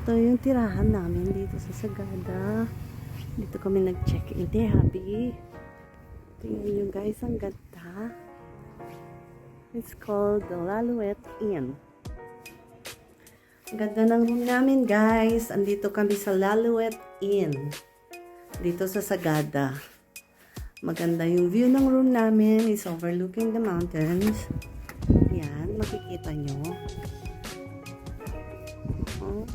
Ito yung tirahan namin dito sa Sagada. Dito kami nag-check-in. Happy. Tingnan nyo guys, ang ganda. It's called the Laluet Inn. Ang ganda ng room namin guys. Andito kami sa Laluet Inn. Dito sa Sagada. Maganda yung view ng room namin. It's overlooking the mountains. Yan, makikita nyo. Oh.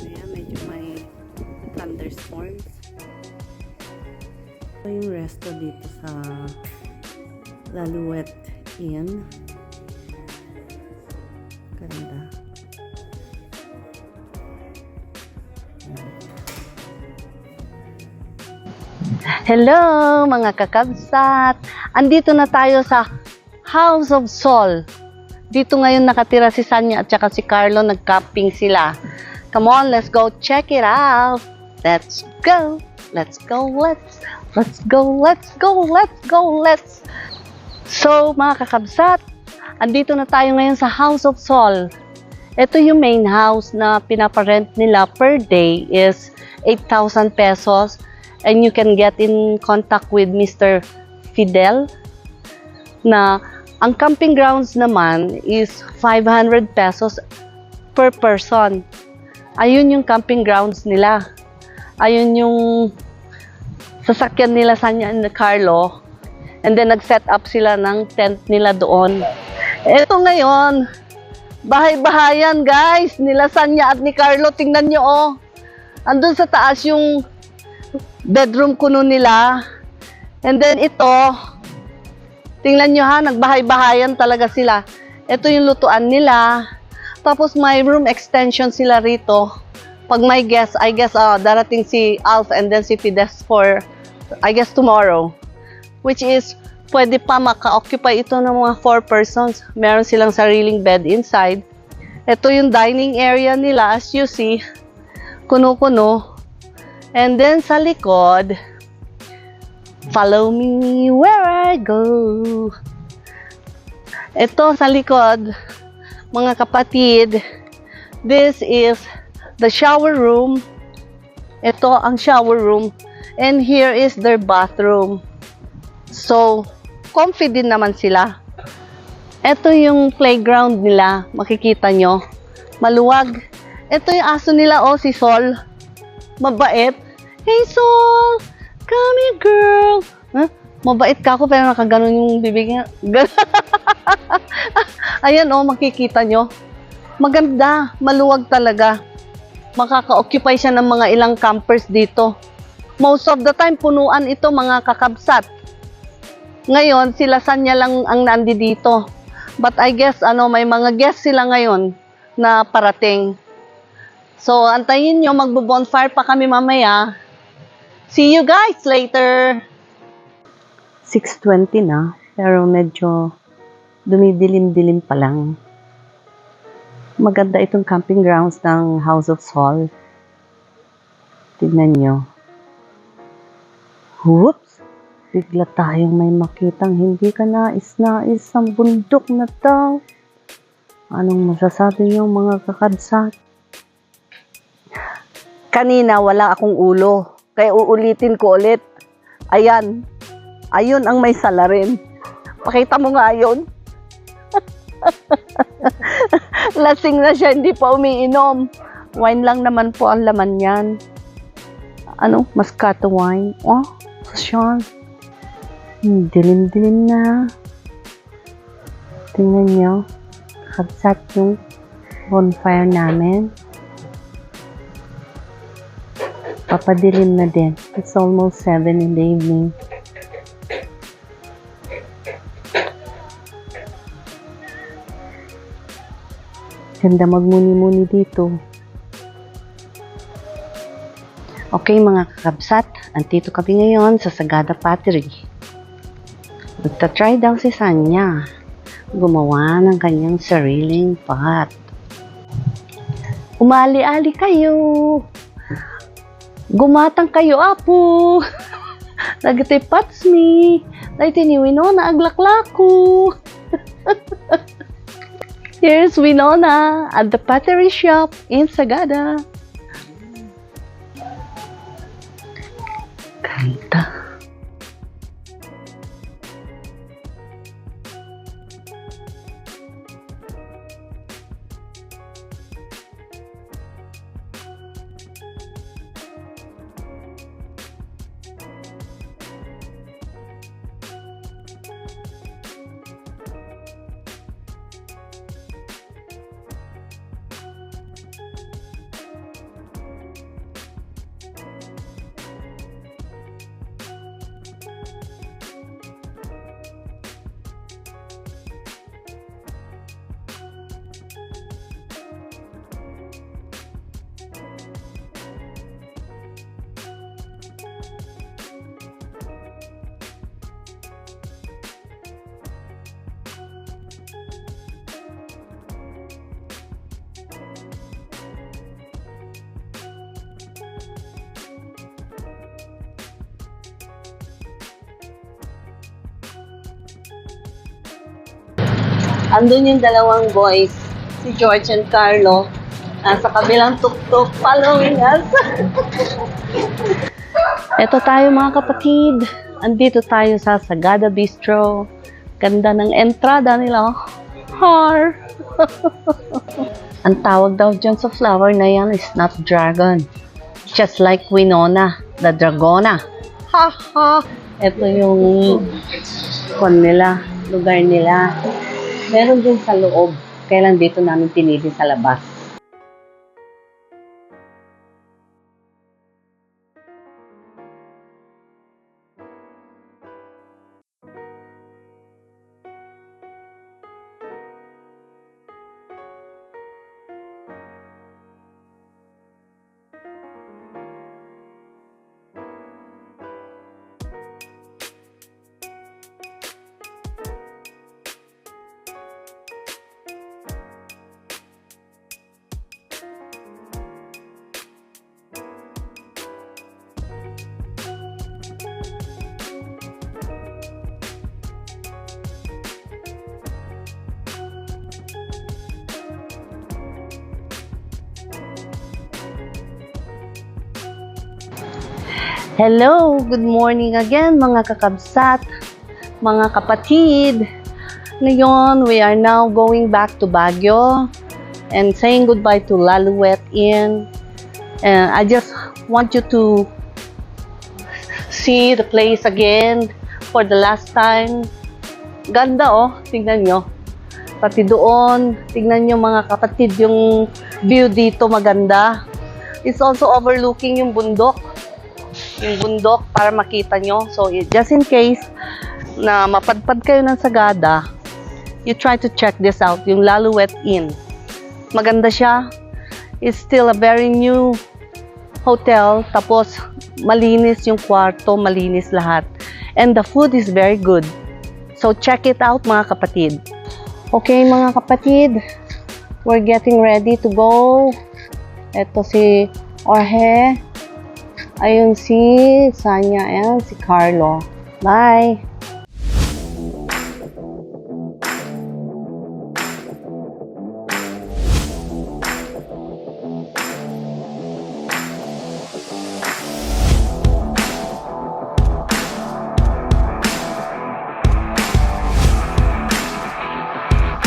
Ayan, medyo may thunderstorms. Ito yung resto dito sa Laluet Inn. Ganda. Hello mga kakabsat! Andito na tayo sa House of Sol. Dito ngayon nakatira si Sanya at saka si Carlo. Nag-camping sila. Come on, let's go check it out. Let's go. Let's go. Let's go. Let's go. Let's go. Let's. So, mga kakabsat, andito na tayo ngayon sa House of Sol. Ito yung main house na pinaparent nila per day is 8,000 pesos. And you can get in contact with Mr. Fidel na ang camping grounds naman is 500 pesos per person. Ayun yung camping grounds nila. Ayun yung sasakyan nila Sanya and Carlo. And then nag-set up sila ng tent nila doon. Ito ngayon, bahay-bahayan guys, nila Sanya at ni Carlo. Tingnan nyo oh. Andun sa taas yung bedroom kuno nila. And then ito, tingnan nyo ha, nagbahay-bahayan talaga sila. Ito yung lutuan nila. Tapos may room extension sila rito. Pag may guest, I guess darating si Alf and then si Fides for, I guess tomorrow. Which is, pwede pa maka-occupy ito ng mga 4 persons. Meron silang sariling bed inside. Ito yung dining area nila, as you see. Kuno-kuno. And then sa likod, follow me where I go. Ito sa likod, mga kapatid, this is the shower room. Ito ang shower room. And here is their bathroom. So, comfy din naman sila. Ito yung playground nila, makikita nyo. Maluwag. Ito yung aso nila, oh, si Sol. Mabait. Hey Sol! Come here, girl! Huh? Mabait ka ako pero nakaganon yung bibig niya. Ayan oh, makikita nyo. Maganda. Maluwag talaga. Makaka-occupy siya ng mga ilang campers dito. Most of the time, punuan ito mga kakabsat. Ngayon, sila Sanya lang ang nandi dito. But I guess, may mga guests sila ngayon na parating. So, antayin nyo, magbo-bonfire pa kami mamaya. See you guys later! 6:20 na, pero medyo dumidilim-dilim pa lang. Maganda itong camping grounds ng House of Sol. Tignan nyo. Whoops! Bigla tayong may makitang hindi ka nais-nais ang bundok na to. Anong masasabi nyo mga kakabsat? Kanina wala akong ulo. Kaya uulitin ko ulit. Ayan. Ayun ang may salarin. Pakita mo nga yun. Lasing na siya, hindi pa umiinom. Wine lang naman po ang laman yan. Moscato wine. Oh, sosyal. Dilim-dilim na. Tingnan nyo. Kabsat yung bonfire namin. Papadilim na din. It's almost 7 in the evening. Ganda magmuni-muni dito. Okay mga kakabsat, andito kami ngayon sa Sagada Pottery. Magta-try daw si Sanya gumawa ng kanyang sariling pot. Umali-ali kayo! Gumatang kayo, apo! Nagatay pats mi! Dahil tiniwino na aglaklako! Here's Winona at the pottery shop in Sagada. Ganda. Andun yung dalawang boys, si George and Carlo, nasa kabilang tuktok following us. Eto tayo mga kapatid, andito tayo sa Sagada Bistro. Ganda ng entrada nila. Har! Ang tawag daw dyan sa flower na yan is snapdragon. Just like Winona, the Dragona. Ha ha! Ito yung lugar nila. Meron din sa loob. Kaya lang dito namin pinili sa labas. Hello! Good morning again mga kakabsat, mga kapatid. Ngayon, we are now going back to Baguio and saying goodbye to Laluet Inn. And I just want you to see the place again for the last time. Ganda oh, tingnan nyo. Pati doon, tingnan nyo mga kapatid, yung view dito maganda. It's also overlooking yung bundok para makita nyo. So, just in case na mapadpad kayo ng Sagada, you try to check this out, yung Laluet Inn. Maganda siya. It's still a very new hotel. Tapos, malinis yung kwarto, malinis lahat. And the food is very good. So, check it out mga kapatid. Okay mga kapatid, we're getting ready to go. Ito si Jorge. Ayun si Sanya, ayan si Carlo. Bye!